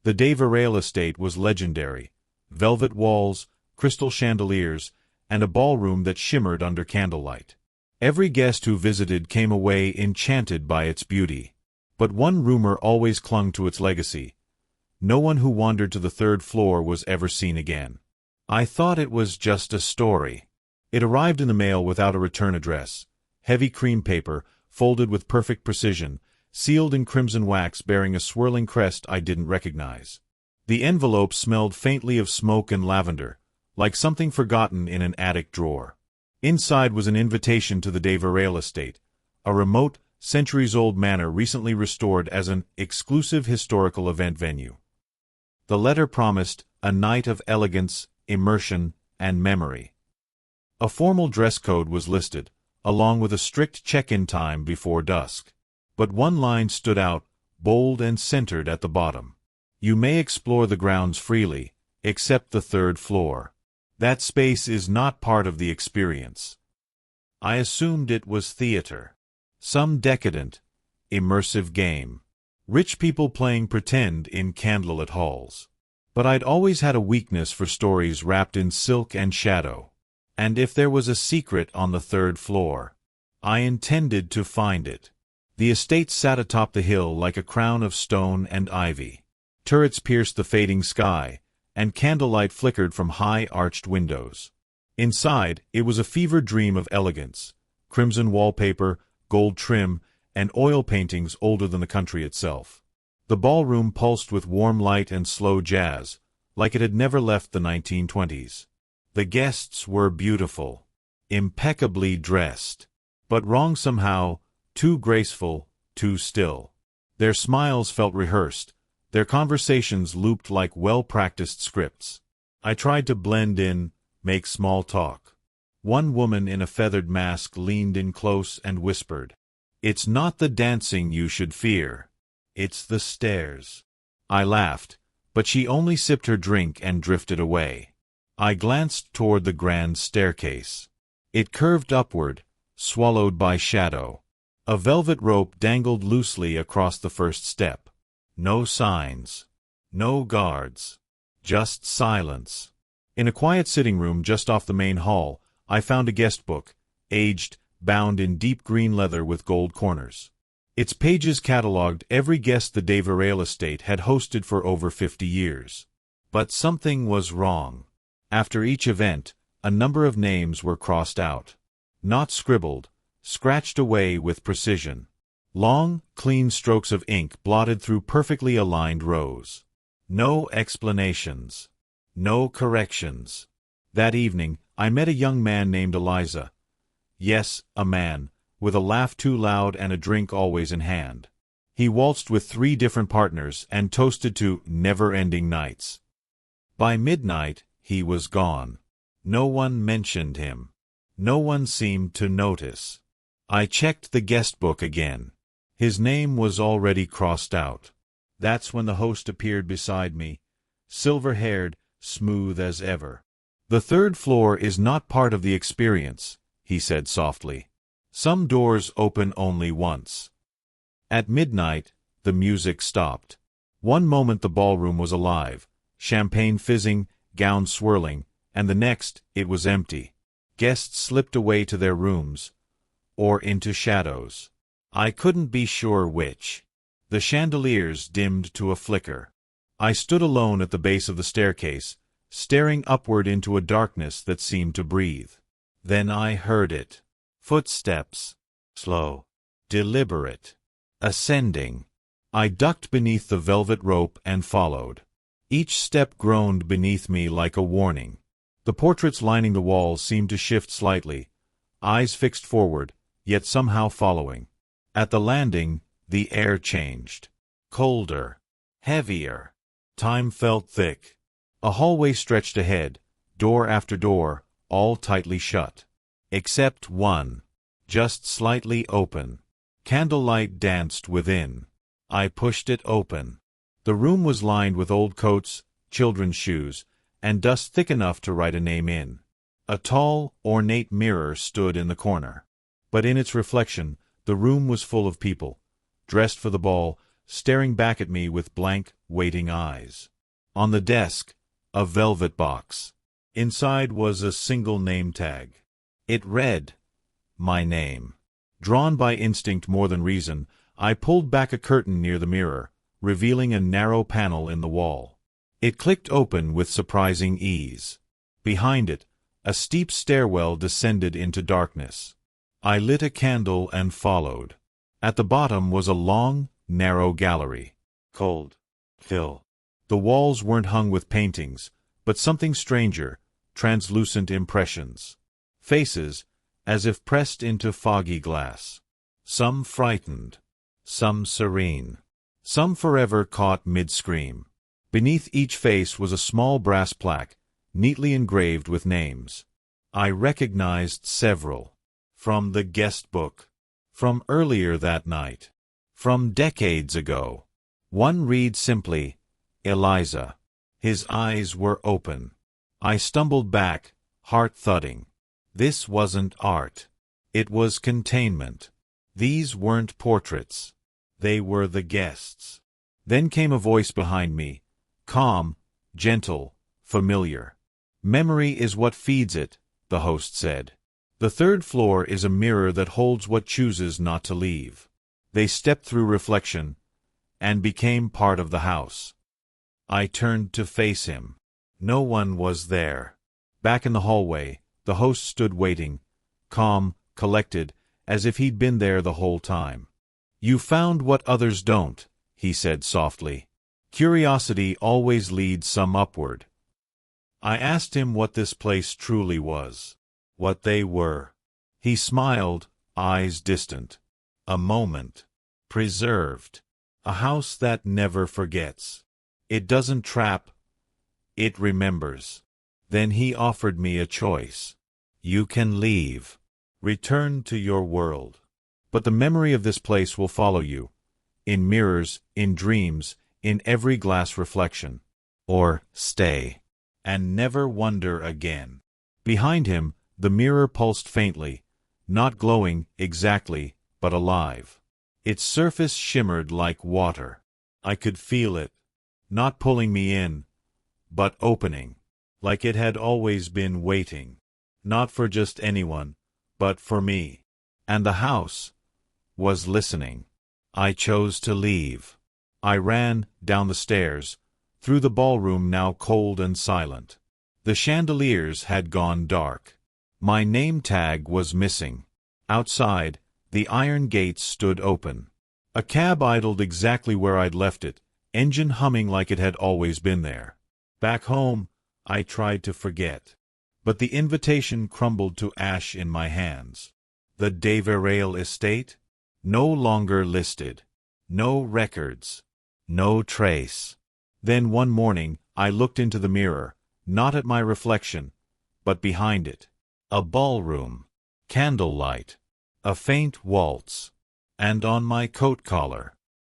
The de Varel estate was legendary. Velvet walls, crystal chandeliers, and a ballroom that shimmered under candlelight. Every guest who visited came away enchanted by its beauty. But one rumor always clung to its legacy. No one who wandered to the third floor was ever seen again. I thought it was just a story. It arrived in the mail without a return address. Heavy cream paper, folded with perfect precision, sealed in crimson wax bearing a swirling crest I didn't recognize. The envelope smelled faintly of smoke and lavender, like something forgotten in an attic drawer. Inside was an invitation to the de Varel estate, a remote, centuries-old manor recently restored as an exclusive historical event venue. The letter promised a night of elegance, immersion, and memory. A formal dress code was listed, along with a strict check-in time before dusk. But one line stood out, bold and centered at the bottom. You may explore the grounds freely, except the third floor. That space is not part of the experience. I assumed it was theater. Some decadent, immersive game. Rich people playing pretend in candlelit halls. But I'd always had a weakness for stories wrapped in silk and shadow. And if there was a secret on the third floor, I intended to find it. The estate sat atop the hill like a crown of stone and ivy. Turrets pierced the fading sky, and candlelight flickered from high-arched windows. Inside, it was a fevered dream of elegance. Crimson wallpaper, gold trim, and oil paintings older than the country itself. The ballroom pulsed with warm light and slow jazz, like it had never left the 1920s. The guests were beautiful, impeccably dressed, but wrong somehow, too graceful, too still. Their smiles felt rehearsed, their conversations looped like well-practiced scripts. I tried to blend in, make small talk. One woman in a feathered mask leaned in close and whispered, "It's not the dancing you should fear. It's the stairs." I laughed, but she only sipped her drink and drifted away. I glanced toward the grand staircase. It curved upward, swallowed by shadow. A velvet rope dangled loosely across the first step. No signs. No guards. Just silence. In a quiet sitting room just off the main hall, I found a guestbook, aged, bound in deep green leather with gold corners. Its pages catalogued every guest the de Varel estate had hosted for over 50 years. But something was wrong. After each event, a number of names were crossed out. Not scribbled, scratched away with precision. Long, clean strokes of ink blotted through perfectly aligned rows. No explanations. No corrections. That evening, I met a young man named Eliza. Yes, a man, with a laugh too loud and a drink always in hand. He waltzed with 3 different partners and toasted to never-ending nights. By midnight, he was gone. No one mentioned him. No one seemed to notice. I checked the guestbook again. His name was already crossed out. That's when the host appeared beside me, silver-haired, smooth as ever. "The third floor is not part of the experience," he said softly. "Some doors open only once." At midnight, the music stopped. One moment the ballroom was alive, champagne fizzing, gowns swirling, and the next, it was empty. Guests slipped away to their rooms, or into shadows. I couldn't be sure which. The chandeliers dimmed to a flicker. I stood alone at the base of the staircase, staring upward into a darkness that seemed to breathe. Then I heard it. Footsteps. Slow. Deliberate. Ascending. I ducked beneath the velvet rope and followed. Each step groaned beneath me like a warning. The portraits lining the walls seemed to shift slightly, eyes fixed forward, yet somehow following. At the landing, the air changed. Colder. Heavier. Time felt thick. A hallway stretched ahead, door after door, all tightly shut. Except one. Just slightly open. Candlelight danced within. I pushed it open. The room was lined with old coats, children's shoes, and dust thick enough to write a name in. A tall, ornate mirror stood in the corner. But in its reflection, the room was full of people, dressed for the ball, staring back at me with blank, waiting eyes. On the desk, a velvet box. Inside was a single name tag. It read, "My name." Drawn by instinct more than reason, I pulled back a curtain near the mirror, revealing a narrow panel in the wall. It clicked open with surprising ease. Behind it, a steep stairwell descended into darkness. I lit a candle and followed. At the bottom was a long, narrow gallery. Cold. Fill. The walls weren't hung with paintings, but something stranger, translucent impressions. Faces, as if pressed into foggy glass. Some frightened, some serene, some forever caught mid-scream. Beneath each face was a small brass plaque, neatly engraved with names. I recognized several. From the guestbook. From earlier that night. From decades ago. One read simply, Eliza. His eyes were open. I stumbled back, heart thudding. This wasn't art. It was containment. These weren't portraits. They were the guests. Then came a voice behind me, calm, gentle, familiar. Memory is what feeds it, the host said. The third floor is a mirror that holds what chooses not to leave. They stepped through reflection and became part of the house. I turned to face him. No one was there. Back in the hallway, the host stood waiting, calm, collected, as if he'd been there the whole time. "You found what others don't," he said softly. "Curiosity always leads some upward." I asked him what this place truly was. What they were. He smiled, eyes distant. A moment. Preserved. A house that never forgets. It doesn't trap. It remembers. Then he offered me a choice. You can leave. Return to your world. But the memory of this place will follow you. In mirrors, in dreams, in every glass reflection. Or stay. And never wonder again. Behind him, the mirror pulsed faintly, not glowing exactly, but alive. Its surface shimmered like water. I could feel it, not pulling me in, but opening, like it had always been waiting, not for just anyone, but for me. And the house was listening. I chose to leave. I ran down the stairs, through the ballroom now cold and silent. The chandeliers had gone dark. My name tag was missing. Outside, the iron gates stood open. A cab idled exactly where I'd left it, engine humming like it had always been there. Back home, I tried to forget. But the invitation crumbled to ash in my hands. The Devereux estate? No longer listed. No records. No trace. Then one morning, I looked into the mirror, not at my reflection, but behind it. A ballroom. Candlelight. A faint waltz. And on my coat collar,